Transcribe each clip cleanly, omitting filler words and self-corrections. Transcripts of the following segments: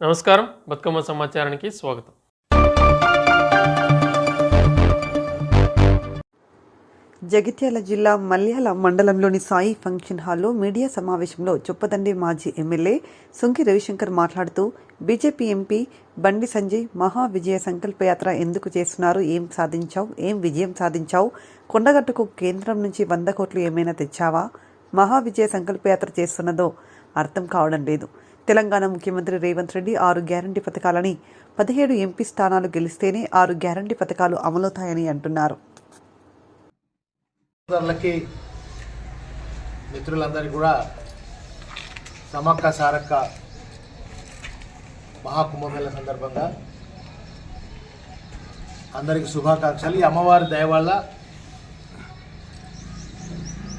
నమస్కారం. బతుకమ్మ సమాచారానికి స్వాగతం. జగిత్యాల జిల్లా మల్యాల మండలంలోని సాయి ఫంక్షన్ హాల్లో మీడియా సమావేశంలో చొప్పదండి మాజీ ఎమ్మెల్యే సుంకి రవిశంకర్ మాట్లాడుతూ బీజేపీ ఎంపీ బండి సంజయ్ మహా విజయ సంకల్పయాత్ర ఎందుకు చేస్తున్నారు, ఏం విజయం సాధించావు, కొండగట్టుకు కేంద్రం నుంచి 100 కోట్లు ఏమైనా తెచ్చావా, మహా విజయ సంకల్పయాత్ర చేస్తున్నదో అర్థం కావడం లేదు. తెలంగాణ ముఖ్యమంత్రి రేవంత్ రెడ్డి 6 గ్యారంటీ పథకాలని 17 ఎంపీ స్థానాలు గెలిస్తేనే 6 గ్యారంటీ పథకాలు అమలవుతాయని అంటున్నారు. మిత్రులందరికీ కూడా సమ్మక్క సారక్క మహాకుంభమేళ సందర్భంగా అందరికీ శుభాకాంక్షలు. ఈ అమ్మవారి దయ వల్ల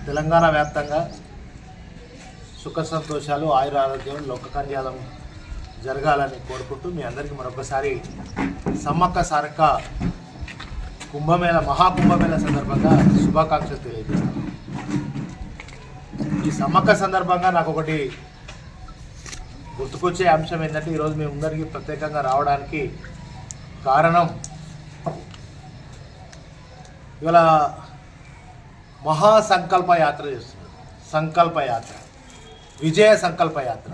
తెలంగాణ వ్యాప్తంగా సుఖ సంతోషాలు, ఆయుర ఆరోగ్యం, లోక కళ్యాణం జరగాలని కోరుకుంటూ మీ అందరికీ మరొకసారి సమ్మక్క సారక్క కుంభమేళ మహాకుంభమేళ సందర్భంగా శుభాకాంక్షలు తెలియజేస్తాను. ఈ సమ్మక్క సందర్భంగా నాకు ఒకటి గుర్తుకొచ్చే అంశం ఏంటంటే, ఈరోజు మేము అందరికీ ప్రత్యేకంగా రావడానికి కారణం ఇవాళ మహాసంకల్ప యాత్ర చేస్తున్నారు. సంకల్ప యాత్ర, విజయ సంకల్ప యాత్ర.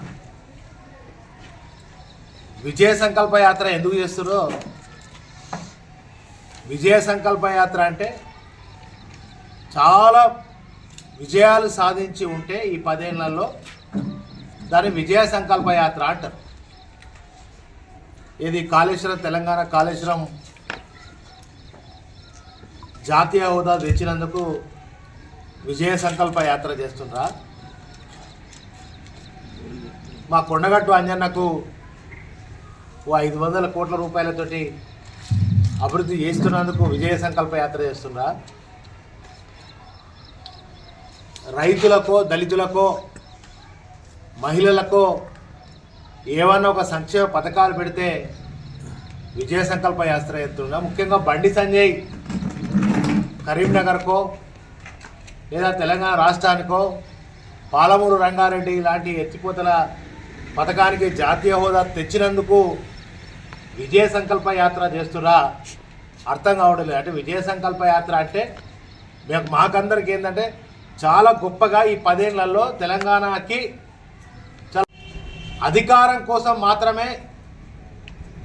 విజయ సంకల్ప యాత్ర ఎందుకు చేస్తున్నారో, విజయ సంకల్ప యాత్ర అంటే చాలా విజయాలు సాధించి ఉంటే ఈ 10 ఏళ్లలో దాన్ని విజయ సంకల్ప యాత్ర అంటారు. ఇది కాళేశ్వరం, తెలంగాణ కాళేశ్వరం జాతీయ హోదా తెచ్చినందుకు విజయ సంకల్ప యాత్ర చేస్తుండ్రా? మా కొండగట్టు అంజన్నకు 500 కోట్ల రూపాయలతోటి అభివృద్ధి చేస్తున్నందుకు విజయ సంకల్ప యాత్ర చేస్తుండ్రా? రైతులకో, దళితులకో, మహిళలకో ఏమన్నా ఒక సంక్షేమ పథకాలు పెడితే విజయ సంకల్ప యాత్ర చేస్తుండ్రా? ముఖ్యంగా బండి సంజయ్ కరీంనగర్కో లేదా తెలంగాణ రాష్ట్రానికో పాలమూరు రంగారెడ్డి లాంటి ఎత్తిపోతల పథకానికి జాతీయ హోదా తెచ్చినందుకు విజయ సంకల్ప యాత్ర చేస్తురా? అర్థం కావడం లేదు. అంటే విజయ సంకల్ప యాత్ర అంటే మాకందరికి ఏంటంటే చాలా గొప్పగా ఈ 10 ఏళ్లలో తెలంగాణకి అధికారం కోసం మాత్రమే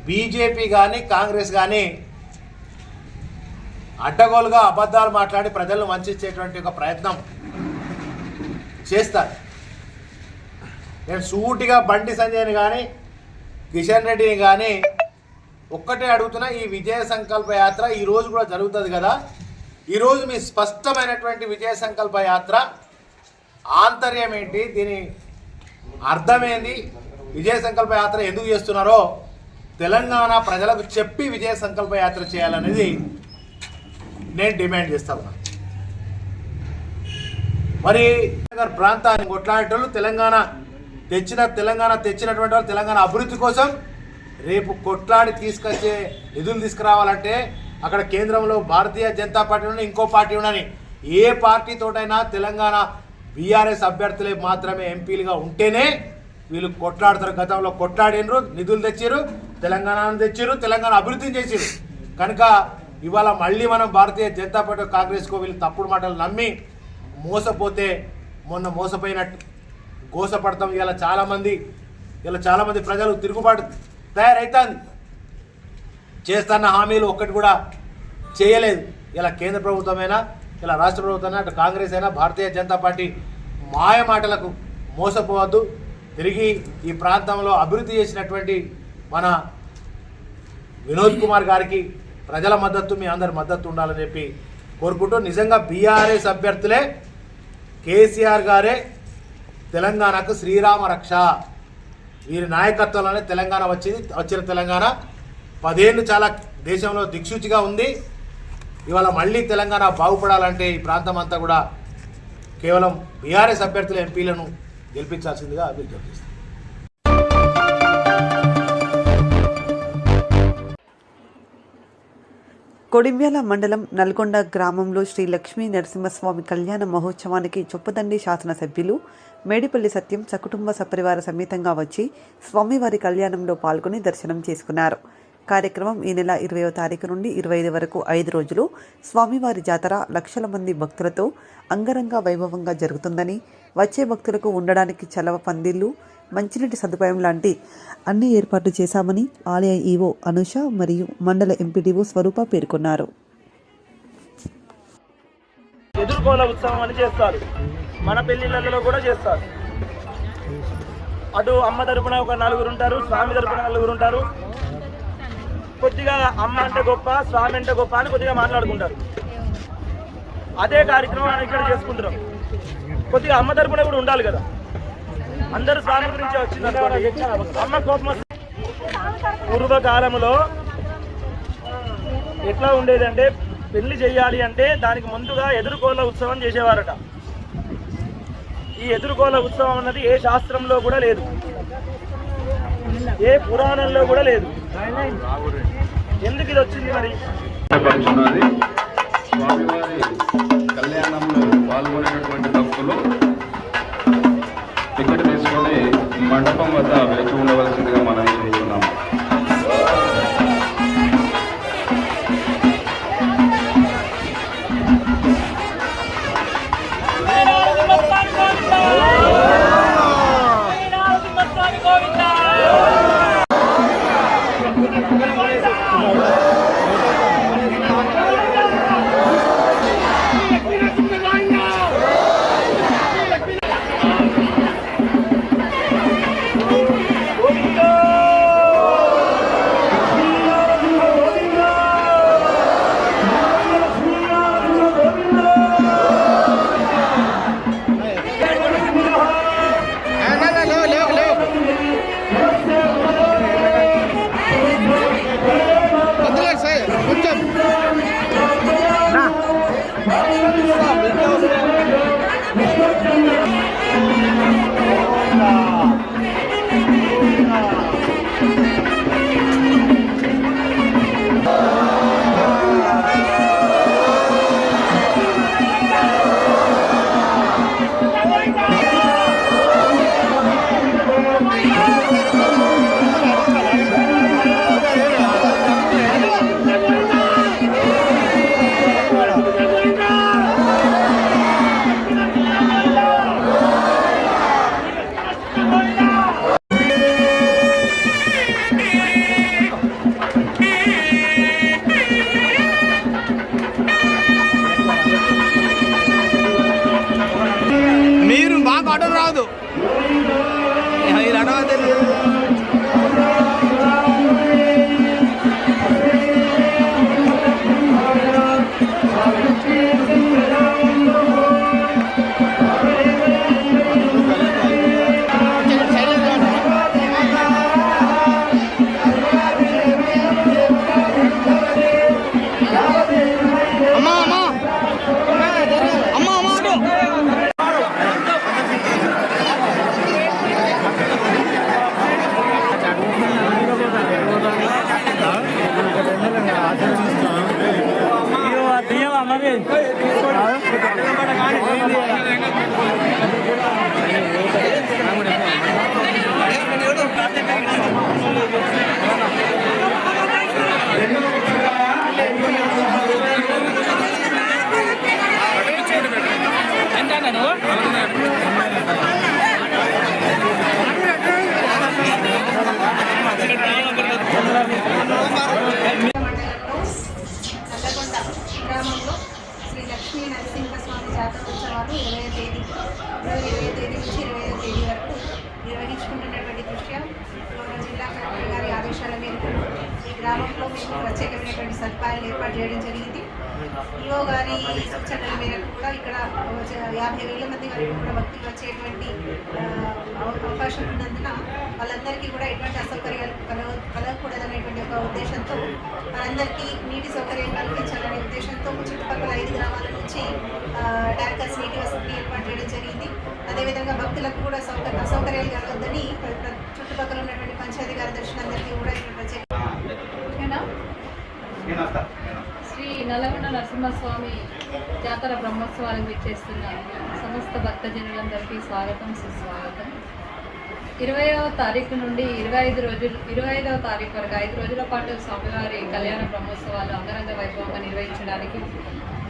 బీజేపీ కానీ కాంగ్రెస్ కానీ అడ్డగోలుగా అబద్ధాలు మాట్లాడి ప్రజలను వంచేటువంటి ఒక ప్రయత్నం చేస్తారు. నేను సూటిగా బండి సంజయ్ని కానీ కిషన్ రెడ్డిని కానీ ఒక్కటే అడుగుతున్నా, ఈ విజయ సంకల్ప యాత్ర ఈరోజు కూడా జరుగుతుంది కదా, ఈరోజు మీ స్పష్టమైనటువంటి విజయ సంకల్ప యాత్ర ఆంతర్యం ఏంటి, దీని అర్థమేంది, విజయ సంకల్ప యాత్ర ఎందుకు చేస్తున్నారో తెలంగాణ ప్రజలకు చెప్పి విజయ సంకల్ప యాత్ర చేయాలనేది నేను డిమాండ్ చేస్తా ఉన్నా. మరి ప్రాంతాన్ని కొట్లాడేటోళ్ళు తెలంగాణ తెచ్చినటువంటి వాళ్ళు తెలంగాణ అభివృద్ధి కోసం రేపు కొట్లాడి తీసుకొచ్చే నిధులు తీసుకురావాలంటే అక్కడ కేంద్రంలో భారతీయ జనతా పార్టీ ఉండని, ఇంకో పార్టీ ఉండని, ఏ పార్టీతోటైనా తెలంగాణ బీఆర్ఎస్ అభ్యర్థులే మాత్రమే ఎంపీలుగా ఉంటేనే వీళ్ళు కొట్లాడతారు. గతంలో కొట్లాడినరు, నిధులు తెచ్చారు, తెలంగాణను తెచ్చారు, తెలంగాణ అభివృద్ధిని చేసారు. కనుక ఇవాళ మళ్ళీ మనం భారతీయ జనతా పార్టీ, కాంగ్రెస్కో వీళ్ళు తప్పుడు మాటలు నమ్మి మోసపోతే మొన్న మోసపోయినట్టు గోసపడతాం. ఇలా చాలామంది ప్రజలు తిరుగుబాటు తయారైతుంది. చేస్తున్న హామీలు ఒక్కటి కూడా చేయలేదు. ఇలా కేంద్ర ప్రభుత్వమైనా, ఇలా రాష్ట్ర ప్రభుత్వమైనా, అటు కాంగ్రెస్ అయినా, భారతీయ జనతా పార్టీ మాయ మాటలకు మోసపోవద్దు. తిరిగి ఈ ప్రాంతంలో అభివృద్ధి చేసినటువంటి మన వినోద్ కుమార్ గారికి ప్రజల మద్దతు, మీ అందరి మద్దతు ఉండాలని చెప్పి కోరుకుంటూ, నిజంగా బీఆర్ఎస్ అభ్యర్థులే, కేసీఆర్ గారే తెలంగాణకు శ్రీరామ రక్ష. వీరి నాయకత్వంలోనే తెలంగాణ వచ్చిన తెలంగాణ 10 ఏళ్ళు చాలా దేశంలో దిక్సూచిగా ఉంది. ఇవాళ మళ్ళీ తెలంగాణ బాగుపడాలంటే ఈ ప్రాంతం అంతా కూడా కేవలం బీఆర్ఎస్ అభ్యర్థుల ఎంపీలను గెలిపించాల్సిందిగా విజ్ఞప్తి చేస్తాను. కొడిమ్యాల మండలం నల్గొండ గ్రామంలో శ్రీ లక్ష్మీ నరసింహస్వామి కళ్యాణ మహోత్సవానికి చొప్పదండి శాసనసభ్యులు మేడిపల్లి సత్యం సకుటుంబ సపరివార సమేతంగా వచ్చి స్వామివారి కళ్యాణంలో పాల్గొని దర్శనం చేసుకున్నారు. కార్యక్రమం ఈ నెల 20వ తారీఖు నుండి 25 వరకు 5 రోజులు స్వామివారి జాతర లక్షల మంది భక్తులతో అంగరంగ వైభవంగా జరుగుతుందని, వచ్చే భక్తులకు ఉండడానికి చలవ పందిళ్లు, మంచినీటి సదుపాయం లాంటి అన్ని ఏర్పాట్లు చేశామని ఆలయ ఈవో అనుష మరియు మండల ఎంపీడీఓ స్వరూప పేర్కొన్నారు. ఎదుర్కోల ఉత్సవం అని చేస్తారు, మన పెళ్లిళ్ళలో కూడా చేస్తారు. అటు అమ్మ తరపున ఒక 4 ఉంటారు, స్వామి తరపున 4 ఉంటారు. కొద్దిగా అమ్మ అంటే గొప్ప, స్వామి అంటే గొప్ప అని కొద్దిగా మాట్లాడుకుంటారు. అదే కార్యక్రమం ఇక్కడ చేసుకుంటున్నాం. కొద్దిగా అమ్మ తరపున కూడా ఉండాలి కదా, అందరూ స్వామి గురించి వచ్చింది. అమ్మ కోపం పూర్వకాలంలో ఎట్లా ఉండేదంటే, పెళ్లి చేయాలి అంటే దానికి ముందుగా ఎదుర్కోల ఉత్సవం చేసేవారట. ఈ ఎదుర్కోల ఉత్సవం అన్నది ఏ శాస్త్రంలో కూడా లేదు, ఏ పురాణంలో కూడా లేదు. ఎందుకు ఇది వచ్చింది మరి? స్వామివారి కళ్యాణంలో పాల్గొనేటటువంటి భక్తులు టికెట్ తీసుకొని మండపం వద్ద వేచి ఉండవలసిందిగా మనం చేస్తున్నాం. మీరు మాకు ఆర్డర్ రాదు. గ్రామంలో శ్రీ లక్ష్మీ నరసింహస్వామి జాతర ఉత్సవాలు 20వ తేదీ నుంచి 25వ తేదీ వరకు నిర్వహించుకుంటున్నటువంటి దృష్ట్యా జిల్లా కలెక్టర్ గారి ఆదేశాల మేరకు ఈ గ్రామంలో మేము ప్రత్యేకమైనటువంటి సదుపాయాలు ఏర్పాటు చేయడం జరిగింది. ఈఓ గారి సూచనల మేరకు కూడా ఇక్కడ 50,000 మంది వరకు కూడా భక్తులు వచ్చేటువంటి అవకాశం ఉన్నందున వాళ్ళందరికీ కూడా ఎటువంటి అసౌకర్యాలు కలగకూడదనేటువంటి ఒక ఉద్దేశంతో వాళ్ళందరికీ నీటి సౌకర్యం కల్పించాలనే ఉద్దేశంతో చుట్టుపక్కల 5 గ్రామాల నుంచి ట్యాంకర్స్ నీటి వసతి ఏర్పాటు చేయడం జరిగింది. అదేవిధంగా భక్తులకు కూడా అసౌకర్యాలు కలగొద్దని చుట్టుపక్కల ఉన్నటువంటి పంచాయతీ కార్యదర్శులందరికీ కూడా ఇక్కడ ప్రత్యేక శ్రీ శ్రీ నల్లగొండ నరసింహస్వామి జాతర బ్రహ్మోత్సవాలకు విచ్చేస్తున్న సమస్త భక్తజనులందరికీ స్వాగతం సుస్వాగతం. 20వ తారీఖు నుండి 25వ తారీఖు వరకు 5 రోజుల పాటు స్వామివారి కళ్యాణ బ్రహ్మోత్సవాలు అంగరంగ వైభవంగా నిర్వహించడానికి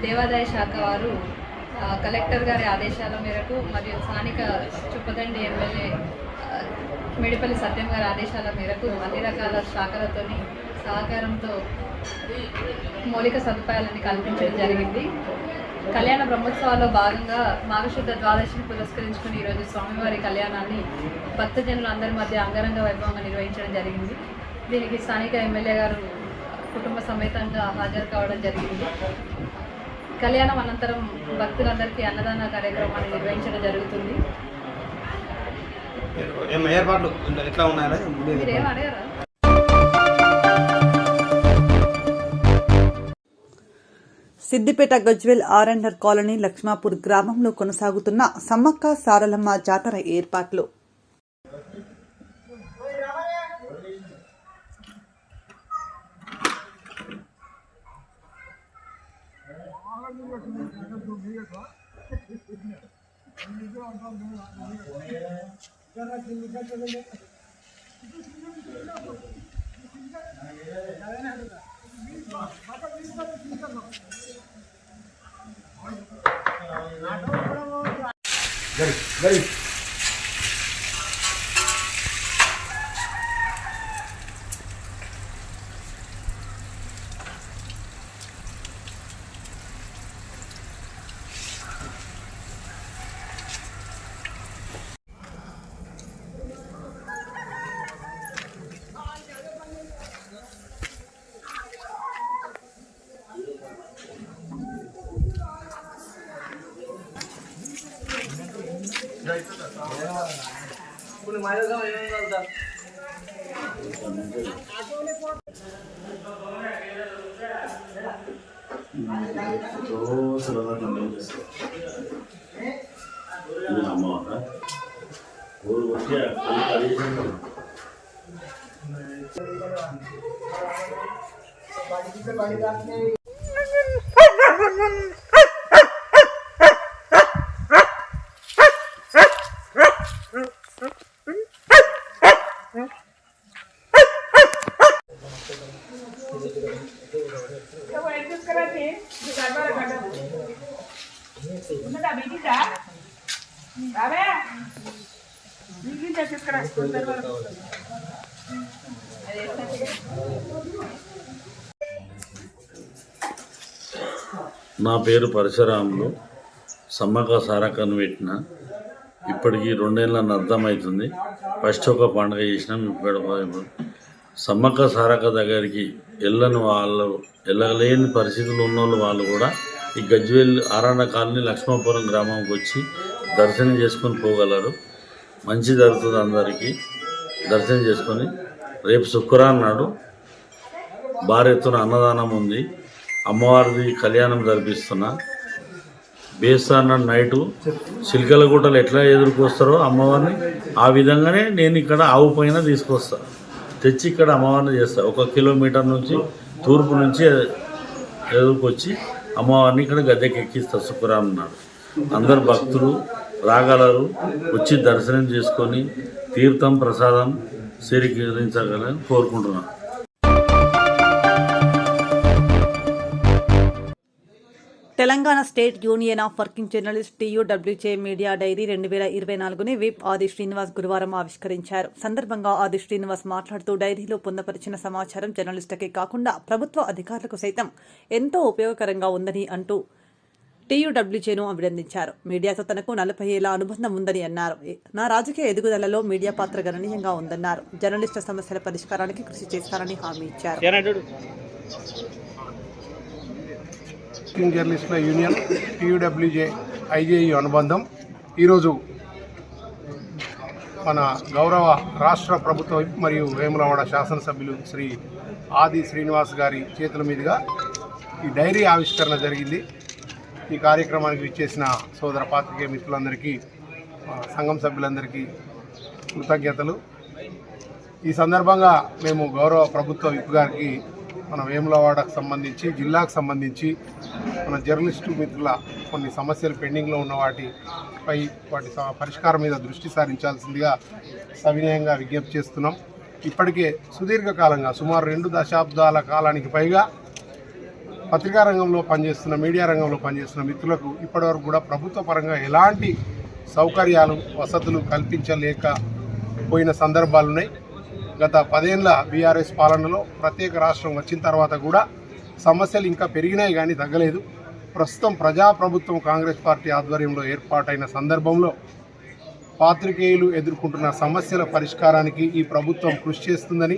దేవాదాయ శాఖ వారు కలెక్టర్ గారి ఆదేశాల మేరకు మరియు స్థానిక చొప్పదండి ఎమ్మెల్యే మేడిపల్లి సత్యం గారి ఆదేశాల మేరకు అన్ని రకాల శాఖలతోని సహకారంతో మౌలిక సదుపాయాలని కల్పించడం జరిగింది. కళ్యాణ బ్రహ్మోత్సవాల్లో భాగంగా మాఘశుద్ధ ద్వాదశిని పురస్కరించుకుని ఈరోజు స్వామివారి కళ్యాణాన్ని భక్తజనులు అందరి మధ్య అంగరంగ వైభవంగా నిర్వహించడం జరిగింది. దీనికి స్థానిక ఎమ్మెల్యే గారు కుటుంబ సమేతంగా హాజరు కావడం జరిగింది. కళ్యాణం అనంతరం భక్తులందరికీ అన్నదాన కార్యక్రమాన్ని నిర్వహించడం జరుగుతుంది. ఏర్పాట్లు ఎట్లా ఉన్నాయా? మీరేం అడగరా? సిద్దిపేట గజ్వేల్ ఆర్ఎండ్ఆర్ కాలనీ లక్ష్మాపూర్ గ్రామంలో కొనసాగుతున్న సమ్మక్క సారలమ్మ జాతర ఏర్పాట్లు. నా పేరు పరశురాములు. సమ్మక్క సారక్కను పెట్టిన ఇప్పటికి 2 ఏళ్ళని అర్థమవుతుంది. ఫస్ట్ ఒక పండుగ చేసినాం. ఇప్పుడు సమ్మక్క సారక్క దగ్గరికి వెళ్ళని వాళ్ళు, వెళ్ళలేని పరిస్థితులు ఉన్నోళ్ళు వాళ్ళు కూడా ఈ గజ్వేల్ ఆరాణ కాలనీ లక్ష్మాపురం గ్రామంకి వచ్చి దర్శనం చేసుకొని పోగలరు. మంచి జరుగుతుంది. అందరికీ దర్శనం చేసుకొని రేపు శుక్రవారం నాడు భారీ ఎత్తున అన్నదానం ఉంది. అమ్మవారిది కళ్యాణం జరిపిస్తున్నా. బేస్తాన్న నైటు చిలకలగుట్టలు ఎట్లా ఎదుర్కొస్తారో అమ్మవారిని ఆ విధంగానే నేను ఇక్కడ ఆవు పైన తీసుకొస్తా, తెచ్చి ఇక్కడ అమ్మవారిని చేస్తా. 1 కిలోమీటర్ నుంచి తూర్పు నుంచి ఎదుర్కొచ్చి అమ్మవారిని ఇక్కడ గద్దెకి ఎక్కిస్తా శుక్రవారం నాడు. అందరు భక్తులు రాగలరు, వచ్చి దర్శనం చేసుకొని తీర్థం ప్రసాదం స్వీకరించగలని కోరుకుంటున్నాను. Telangana state union of working journalist TUWJ media diary 2024ని విప్ ఆది శ్రీనివాస్ గురువారం ఆవిష్కరించారు. సందర్భంగా ఆది శ్రీనివాస్ మాట్లాడుతూ డైరీలో పొందుపరిచిన సమాచారం జర్నలిస్టులకే కాకుండా ప్రభుత్వ అధికారులకు సైతం ఎంతో ఉపయోగకరంగా ఉందని అంటూ TUWJను అభినందించారు. మీడియాతో తనకు 40 ఏళ్ల అనుబంధం ఉందని అన్నారు. నా రాజకీయ ఎదుగుదలలో మీడియా పాత్ర గణనీయంగా ఉందన్నారు. జర్నలిస్టు సమస్యల పరిష్కారానికి కృషి చేస్తారని హామీ ఇచ్చారు. జర్నలిస్టుల యూనియన్ TUWJ IJU అనుబంధం ఈరోజు మన గౌరవ రాష్ట్ర ప్రభుత్వ మరియు వేములవాడ శాసనసభ్యులు శ్రీ ఆది శ్రీనివాస్ గారి చేతుల మీదుగా ఈ డైరీ ఆవిష్కరణ జరిగింది. ఈ కార్యక్రమానికి విచ్చేసిన సోదర పాత్రికేయ మిత్రులందరికీ, సంఘం సభ్యులందరికీ కృతజ్ఞతలు. ఈ సందర్భంగా మేము గౌరవ ప్రభుత్వ విప్ గారికి మన వేములవాడకు సంబంధించి జిల్లాకు సంబంధించి మన జర్నలిస్టు మిత్రుల కొన్ని సమస్యలు పెండింగ్లో ఉన్న వాటి పరిష్కారం మీద దృష్టి సారించాల్సిందిగా సవినయంగా విజ్ఞప్తి చేస్తున్నాం. ఇప్పటికే సుదీర్ఘకాలంగా సుమారు 2 దశాబ్దాల కాలానికి పైగా పత్రికా రంగంలో పనిచేస్తున్న మీడియా రంగంలో పనిచేస్తున్న మిత్రులకు ఇప్పటివరకు కూడా ప్రభుత్వ పరంగా ఎలాంటి సౌకర్యాలు వసతులు కల్పించలేకపోయిన సందర్భాలు ఉన్నాయి. గత 10 ఏళ్ల బీఆర్ఎస్ పాలనలో ప్రత్యేక రాష్ట్రం వచ్చిన తర్వాత కూడా సమస్యలు ఇంకా పెరిగినాయి కానీ తగ్గలేదు. ప్రస్తుతం ప్రజాప్రభుత్వం కాంగ్రెస్ పార్టీ ఆధ్వర్యంలో ఏర్పాటైన సందర్భంలో పాత్రికేయులు ఎదుర్కొంటున్న సమస్యల పరిష్కారానికి ఈ ప్రభుత్వం కృషి చేస్తుందని,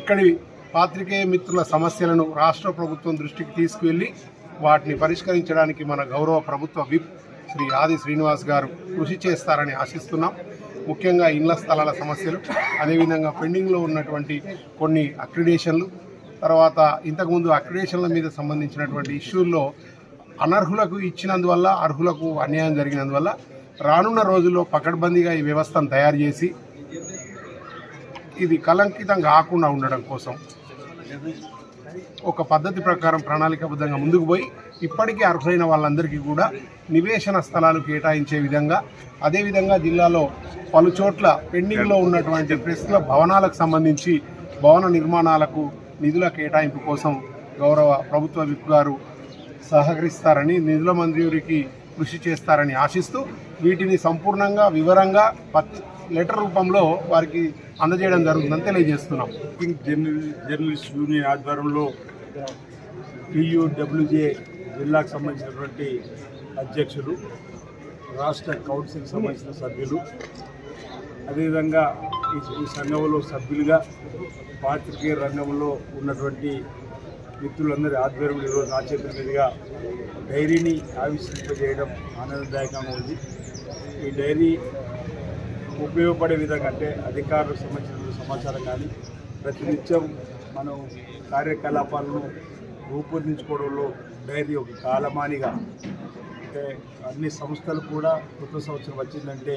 ఇక్కడి పాత్రికేయ మిత్రుల సమస్యలను రాష్ట్ర ప్రభుత్వం దృష్టికి తీసుకువెళ్ళి వాటిని పరిష్కరించడానికి మన గౌరవ ప్రభుత్వ విప్ శ్రీ ఆది శ్రీనివాస్ గారు కృషి చేస్తారని ఆశిస్తున్నాం. ముఖ్యంగా ఇళ్ల స్థలాల సమస్యలు, అదేవిధంగా పెండింగ్లో ఉన్నటువంటి కొన్ని అక్రిడేషన్లు, తర్వాత ఇంతకుముందు అక్రిడేషన్ల మీద సంబంధించినటువంటి ఇష్యూల్లో అనర్హులకు ఇచ్చినందువల్ల అర్హులకు అన్యాయం జరిగినందువల్ల రానున్న రోజుల్లో పకడ్బందీగా ఈ వ్యవస్థను తయారు చేసి ఇది కలంకితం కాకుండా ఉండడం కోసం ఒక పద్ధతి ప్రకారం ప్రణాళికాబద్ధంగా ముందుకు పోయి ఇప్పటికీ అర్హులైన వాళ్ళందరికీ కూడా నివేశన స్థలాలు కేటాయించే విధంగా, అదేవిధంగా జిల్లాలో పలు చోట్ల పెండింగ్లో ఉన్నటువంటి ప్రెస్ల భవనాలకు సంబంధించి భవన నిర్మాణాలకు నిధుల కేటాయింపు కోసం గౌరవ ప్రభుత్వ విప్ గారు సహకరిస్తారని, నిధుల మంజూరికి కృషి చేస్తారని ఆశిస్తూ వీటిని సంపూర్ణంగా వివరంగా లెటర్ రూపంలో వారికి అందజేయడం జరుగుతుందని తెలియజేస్తున్నాం. జర్నలిస్ట్ యూనియన్ ఆధ్వర్యంలో టీయూడబ్ల్యూజే జిల్లాకు సంబంధించినటువంటి అధ్యక్షులు, రాష్ట్ర కౌన్సిల్ సంబంధించిన సభ్యులు, అదేవిధంగా ఈ సంఘంలో సభ్యులుగా పాత్రికేయ రంగంలో ఉన్నటువంటి మిత్రులందరి ఆధ్వర్యంలో ఈరోజు నా చేతుల మీదుగా డైరీని ఆవిష్కరింపజేయడం ఆనందదాయకంగా ఉంది. ఈ డైరీ ఉపయోగపడే విధంగా అంటే అధికారులకు సంబంధించిన సమాచారం కానీ ప్రతినిత్యం మనం కార్యకలాపాలను రూపొందించుకోవడంలో డైరీ ఒక కాలమానిగా, అంటే అన్ని సంస్థలు కూడా కొత్త సంవత్సరం వచ్చిందంటే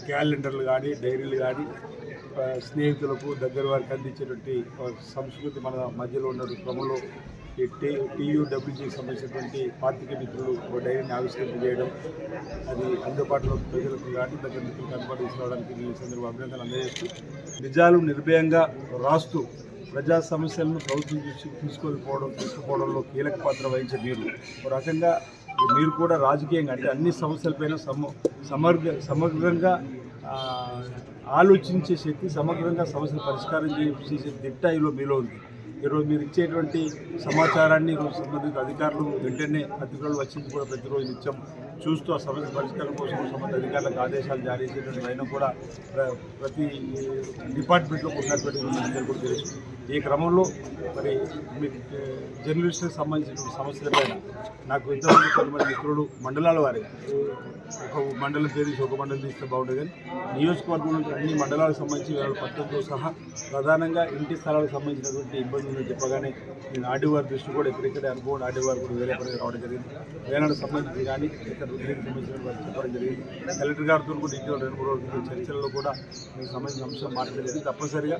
క్యాలెండర్లు కానీ డైరీలు కానీ స్నేహితులకు దగ్గర వారికి అందించేటువంటి సంస్కృతి మన మధ్యలో ఉన్న క్రమంలో ఈ టీయూడబ్ల్యూజీకి సంబంధించినటువంటి పాత్రికేయ మిత్రులు ఒక డైరీని ఆవిష్కరణ చేయడం, అది అందుబాటులో ప్రజలకు కానీ దగ్గర మిత్రులకు అందుబాటు తీసుకోవడానికి ఈ సందర్భంగా అభినందనలు అందజేస్తూ, నిజాలు నిర్భయంగా రాస్తూ ప్రజా సమస్యలను ప్రభుత్వం తీసుకుపోవడంలో కీలక పాత్ర వహించే మీరు ఒక రకంగా మీరు కూడా రాజకీయంగా అంటే అన్ని సమస్యలపైన సమగ్రంగా ఆలోచించే శక్తి, సమగ్రంగా సమస్యలు పరిష్కారం చేసే దిట్టాయిలో మీలో ఉంది. ఈరోజు మీరు ఇచ్చేటువంటి సమాచారాన్ని ఈరోజు సంబంధిత అధికారులు వెంటనే పత్రికలు వచ్చింది కూడా ప్రతిరోజు నిత్యం చూస్తూ ఆ సమస్య పరిష్కారం కోసం సంబంధిత అధికారులకు ఆదేశాలు జారీ చేసేటువంటి అయినా కూడా ప్రతి డిపార్ట్మెంట్లో ఉన్నటువంటి అందరూ కూడా తెలుసు. ఈ క్రమంలో మరి మీ జర్నలిస్టులకు సంబంధించిన సమస్యలపైన నాకు ఇంతమంది కొంతమంది మిత్రులు మండలాల వారిగా ఒక మండలం తీసి ఒక మండలం తీస్తే బాగుంటుంది, కానీ నియోజకవర్గంలో అన్ని మండలాలకు సంబంధించి వాళ్ళ పత్రంతో సహా ప్రధానంగా ఇంటి స్థలాలకు సంబంధించినటువంటి ఇబ్బందులు చెప్పగానే నేను ఆర్డీఓ దృష్టి కూడా ఎక్కడెక్కడ అనుభవం ఆర్డీఓ కూడా వేరే పని రావడం జరిగింది. వేనాడు సంబంధించి కానీ ఇక్కడ రుద్రికి సంబంధించిన వారికి చెప్పడం జరిగింది. కలెక్టర్ గారితో కూడా ఇంట్లో 2-3 రోజుల చర్చల్లో కూడా మీకు సంబంధించిన అంశం మాట్లాడలేదు. తప్పనిసరిగా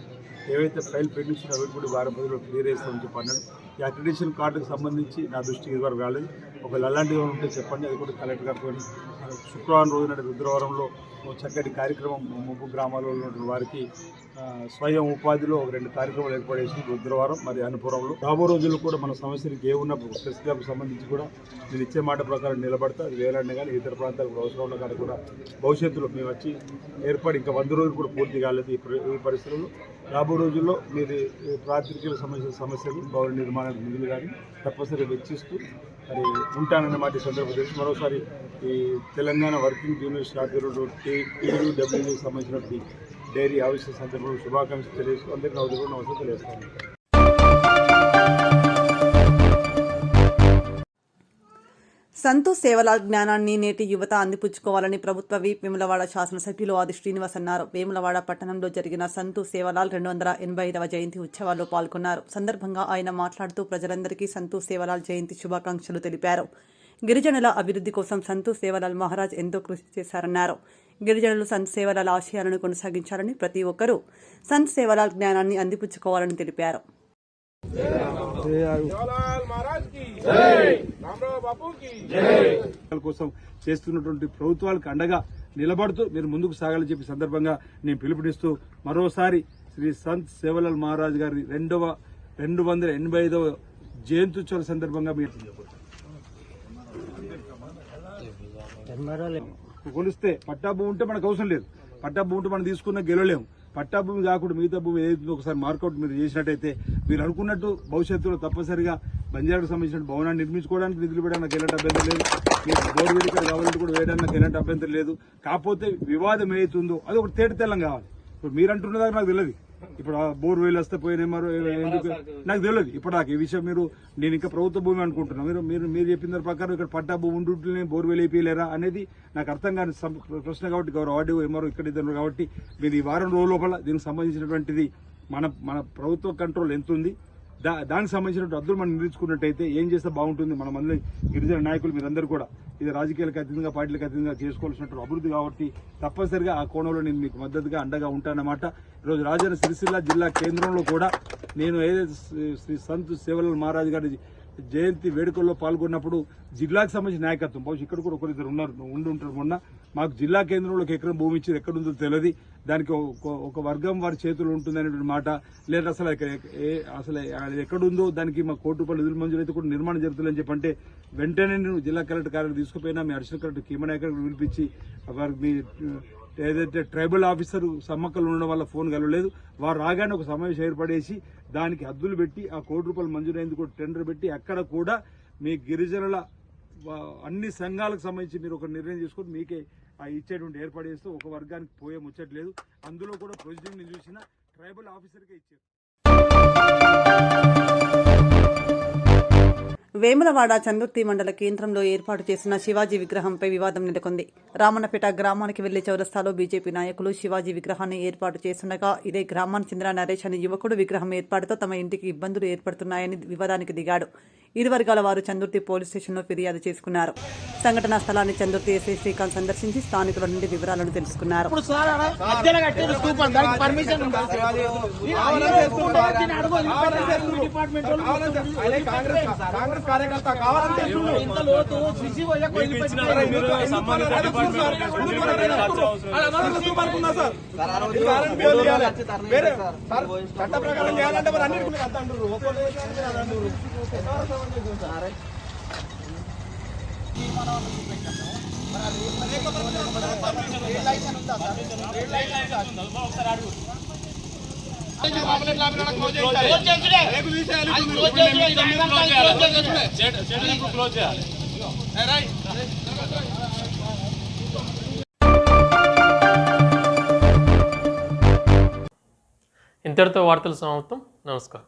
ఏవైతే ఫైల్ పెండింగ్ అవి కూడా వారం రోజుల్లో క్లియర్ చేస్తామని చెప్పి అన్నాడు. ఈ అక్రిడేషన్ కార్డుకు సంబంధించి నా దృష్టికి ఇదివరకు రాలేదు. ఒకవేళ అలాంటివి ఉంటే చెప్పండి, అది కూడా కలెక్టర్ గారితో శుక్రవారం రోజు నాడు రుద్రవరంలో చక్కటి కార్యక్రమం ముప్పు గ్రామాల్లో ఉన్నటువంటి వారికి స్వయం ఉపాధిలో ఒక 2 కార్యక్రమాలు ఏర్పడేసి రుద్రవరం మరి అనుపురంలో రాబో రోజుల్లో కూడా మన సమస్యలకు ఏమున్నప్పుడు ప్రెస్ క్లబ్కి సంబంధించి కూడా నేను ఇచ్చే మాట ప్రకారం నిలబడతా. అది వేలాడినా కానీ ఇతర ప్రాంతాలకు అవసరం ఉన్న కానీ కూడా భవిష్యత్తులో మేము వచ్చి ఏర్పడి ఇంకా 100 రోజులు కూడా పూర్తి కాలేదు. ఈ పరిస్థితుల్లో రాబో రోజుల్లో మీరు పాత్రికేయులకు సంబంధించిన సమస్యలు భవన నిర్మాణ నిధులు కానీ తప్పనిసరిగా వెచ్చిస్తూ మరి ఉంటానన్న మాట ఈ సందర్భంగా తెలిసి మరోసారి ఈ తెలంగాణ వర్కింగ్ జర్నలిస్ట్ ఆధ్వర్యంలో టీయూడబ్ల్యూకి సంబంధించినటువంటి డైరీ ఆవిష్కరణ సందర్భంలో శుభాకాంక్షలు తెలియజేస్తూ అందరికీ నమస్తే తెలియజేస్తాను. సంతోష్ సేవలాల్ జ్ఞానాన్ని నేటి యువత అందిపుచ్చుకోవాలని ప్రభుత్వ విప్ వేములవాడ శాసనసభ్యులు ఆది శ్రీనివాస్ అన్నారు. వేములవాడ పట్టణంలో జరిగిన సంతోష్ సేవలాల్ 285వ జయంతి ఉత్సవాల్లో పాల్గొన్నారు. సందర్భంగా ఆయన మాట్లాడుతూ ప్రజలందరికీ సంతోష్ సేవలాల్ జయంతి శుభాకాంక్షలు తెలిపారు. గిరిజనుల అభివృద్ధి కోసం సంతోష్ సేవలాల్ మహారాజ్ ఎంతో కృషి చేశారన్నారు. గిరిజనులు సంత్ సేవలాల్ ఆశయాలను కొనసాగించాలని, ప్రతి ఒక్కరూ సంత్ సేవలాల్ జ్ఞానాన్ని అందిపుచ్చుకోవాలని తెలిపారు. కోసం చేస్తున్నటువంటి ప్రభుత్వాలకు అండగా నిలబడుతూ మీరు ముందుకు సాగాలని చెప్పి సందర్భంగా నేను పిలుపునిస్తూ మరోసారి శ్రీ సంత్ సేవలాల్ మహారాజ్ గారి 285వ జయంత్యుత్సవ సందర్భంగా మీరు కొలిస్తే పట్టాభూమి ఉంటే మనకు అవసరం లేదు. పట్టాభూమి ఉంటే మనం తీసుకున్న గెలవలేము. పట్టాభూమి కాకుండా మిగతా భూమి ఏదైతుందో ఒకసారి మార్కౌట్ మీరు చేసినట్టయితే మీరు అనుకున్నట్టు భవిష్యత్తులో తప్పనిసరిగా బంజారాకు సంబంధించిన భవనాన్ని నిర్మించుకోవడానికి నిధులు పెట్టడానికి ఎలాంటి అభ్యంతరం లేదు. మీరు బోర్ వేదికలు కావాలంటే కూడా వేయడానికి ఎలాంటి అభ్యంతరం లేదు. కాకపోతే వివాదం ఏదైతుందో అది ఒక తేట తెల్లం కావాలి. ఇప్పుడు మీరు అంటున్నదాకా నాకు తెలియదు. ఇప్పుడు బోర్ వేలు వస్తే పోయినేమారో ఎందుకు నాకు తెలియదు. ఇప్పుడు నాకు ఈ విషయం నేను ఇంకా ప్రభుత్వ భూమి అనుకుంటున్నాను. మీరు చెప్పిన దాని ప్రకారం ఇక్కడ పట్టా భూమి ఉంటుంటే బోర్ వేలు వేయలేరా అనేది నాకు అర్థం కాని ప్రశ్న కాబట్టి గౌరవ ఆర్డీఓ ఏమారో ఇక్కడ ఇద్దరు కాబట్టి మీరు ఈ వారం రోజుల లోపల దీనికి సంబంధించినటువంటిది మన ప్రభుత్వ కంట్రోల్ ఎంత ఉంది దానికి సంబంధించినటువంటి అద్దులు మనం నిలుచుకున్నట్టయితే ఏం చేస్తే బాగుంటుంది. మన మంది గిరిజన నాయకులు మీరందరూ కూడా ఇది రాజకీయాలకు అతీతంగా పార్టీలకు అతీతంగా చేసుకోవాల్సినటువంటి అభివృద్ధి కాబట్టి తప్పనిసరిగా ఆ కోణంలో నేను మీకు మద్దతుగా అండగా ఉంటానన్నమాట. ఈరోజు రాజన్న సిరిసిల్ల జిల్లా కేంద్రంలో కూడా నేను ఏదైతే శ్రీ సంత్ సేవలాల్ మహారాజ్ గారి జయంతి వేడుకల్లో పాల్గొన్నప్పుడు జిల్లాకు సంబంధించిన నాయకత్వం బహుశా ఇక్కడ కూడా ఒకరిద్దరు ఉంటారు. మొన్న మాకు జిల్లా కేంద్రంలో ఎకరం భూమి ఇచ్చి ఎక్కడుందో తెలియదు. దానికి ఒక వర్గం వారి చేతులు ఉంటుంది అనేటువంటి మాట లేదా అసలు అది ఎక్కడుందో దానికి మా కోటి రూపాయలు నిధులు మంజూరు అయితే కూడా నిర్మాణం జరుగుతుందని చెప్పంటే వెంటనే నేను జిల్లా కలెక్టర్ కార్యాలయం తీసుకుపోయినా మీ అడిషనల్ కలెక్టర్ కీమనాయకర్ పిలిపించి వారికి మీ ఏదైతే ట్రైబల్ ఆఫీసర్ సమ్మక్కలు ఉండడం వల్ల ఫోన్ కలవలేదు. వారు రాగానే ఒక సమావేశం ఏర్పడేసి దానికి హద్దులు పెట్టి ఆ కోటి రూపాయలు మంజూరైందుకు టెండర్ పెట్టి అక్కడ కూడా మీ గిరిజనుల అన్ని సంఘాలకు సంబంధించి మీరు ఒక నిర్ణయం చేసుకుని మీకే ఇచ్చేటువంటి ఏర్పాటు చేస్తూ ఒక వర్గానికి పోయే ముచ్చట్లేదు. అందులో కూడా ప్రొసీడింగ్ ని చూసిన ట్రైబల్ ఆఫీసర్కే ఇచ్చారు. వేములవాడ చందుర్తి మండల కేంద్రంలో ఏర్పాటు చేసిన శివాజీ విగ్రహంపై వివాదం నెలకొంది. రామన్నపేట గ్రామానికి వెళ్లే చౌరస్తాలో బీజేపీ నాయకులు శివాజీ విగ్రహాన్ని ఏర్పాటు చేస్తుండగా ఇదే గ్రామానికి చెందిన నరేష్ అనే యువకుడు విగ్రహం ఏర్పాటుతో తమ ఇంటికి ఇబ్బందులు ఏర్పడుతున్నాయని వివాదానికి దిగాడు. ఇరు వర్గాల వారు చందుర్తి పోలీస్ స్టేషన్లో ఫిర్యాదు చేసుకున్నారు. సంఘటనా స్థలాన్ని చందుర్తి ఎస్ఐ శ్రీకాంత్ సందర్శించి స్థానికుల నుండి వివరాలను తెలుసుకున్నారు. చట్ట ప్రకారం చేయాలంటే మరి అన్నిటికీ ఇంతటితో వార్తలు సమాప్తం. నమస్కారం.